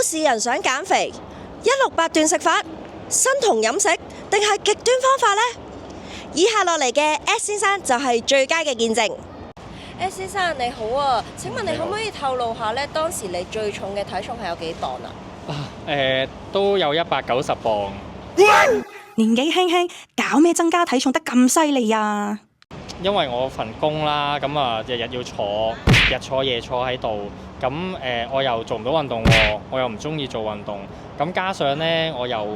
市人想減肥，168斷食法、生酮飲食定係極端方法呢？以下落嚟嘅 S 先生就係最佳嘅見證。S 先生你好啊，請問你可唔可以透露下呢？當時你最重嘅體重係有幾磅啊？都有190磅。年紀輕輕，搞咩增加體重得咁犀利啊？因為我份工啦，咁啊日日要坐，日坐夜坐喺度，咁我又做唔到運動喎，我又唔中意做運動，咁加上呢，我又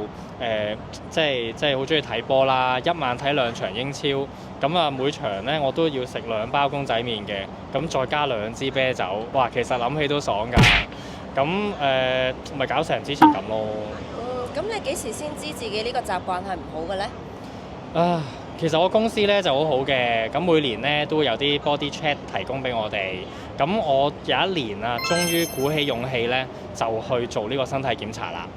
即係好中意睇波啦，一晚睇2場英超，咁啊每場呢，我都要食2包公仔麵嘅，咁再加2支啤酒，哇！其實諗起都爽㗎，咁咪搞成之前咁咯。咁你幾時先知自己呢個習慣係唔好嘅呢？其實我公司咧就好好嘅，咁每年咧都會有啲 body check 提供俾我哋。咁我有一年啊，終於鼓起勇氣咧，就去做呢個身體檢查啦。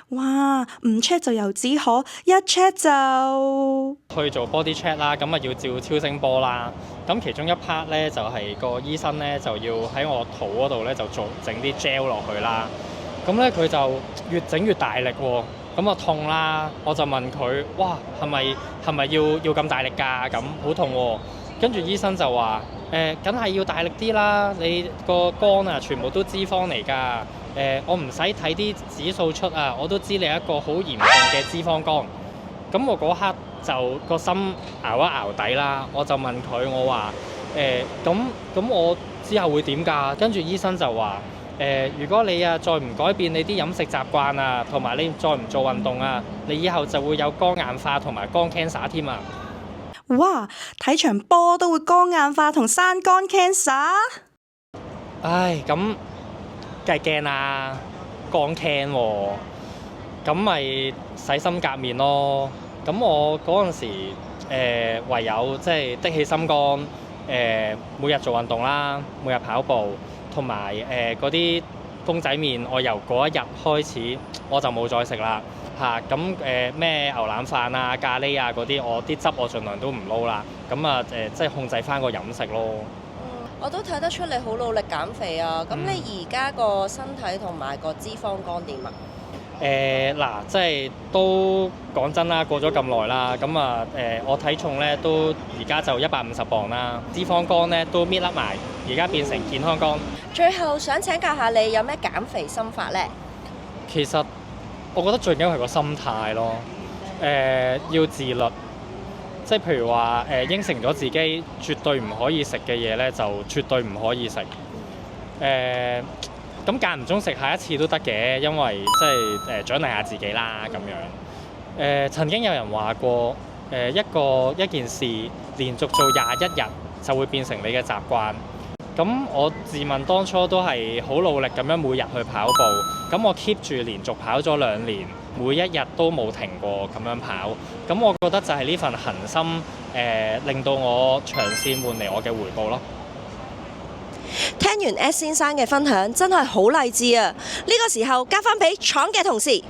哇！唔 check 就由止可，一 check 就去做 body check 啦，咁啊要照超聲波啦。咁其中一 part 咧就係個醫生咧就要喺我肚嗰度咧就整啲 gel 落去啦。咁咧佢就越整越大力喎。咁我痛啦，我就問佢：哇，係咪要咁大力㗎？咁好痛喎！跟住醫生就話：梗係要大力啲啦，你個肝啊全部都脂肪嚟㗎。我唔使睇啲指數出啊，我都知你係一個好嚴重嘅脂肪肝。咁我嗰刻就個心熬一熬底啦，我就問佢：我話咁我之後會點㗎？跟住醫生就話：如果你啊再唔改變你啲飲食習慣啊，同埋你再唔做運動啊，你以後就會有肝硬化同埋肝 cancer 添啊！哇！睇場波都會肝硬化同生肝 cancer？唉，咁梗係驚啦，肝 can 喎，咁咪洗心革面咯。咁我嗰陣時唯有即係的起心肝，每日做運動啦，每日跑步。同埋嗰啲公仔麵，我由嗰一日開始我就冇再食啦嚇。咁咩牛腩飯啊、咖喱啊嗰啲，我啲汁我盡量都唔撈啦。咁啊即係控制翻個飲食咯。我都睇得出你好努力減肥啊。咁你而家個身體同埋個脂肪肝點啊？即係都講真啦，過咗咁耐啦，咁啊我體重咧都而家就150磅啦，脂肪肝咧都搣甩埋，而家變成健康肝。最後想請教下你有咩減肥心法呢？其實我覺得最緊要係個心態咯，要自律，即係譬如話應承咗自己絕對唔可以食嘅嘢咧，就絕對唔可以食。咁間唔中食下一次都得嘅，因為即係獎勵下自己啦咁樣。曾經有人話過，一件事連續做21日就會變成你嘅習慣。咁我自問當初都係好努力咁樣每日去跑步，咁我 keep 住連續跑咗2年，每一日都冇停過咁樣跑。咁我覺得就係呢份恆心，令到我長線換嚟我嘅回報咯。聽完 S 先生嘅分享，真係好勵志啊！呢個時候交翻俾廠嘅同事。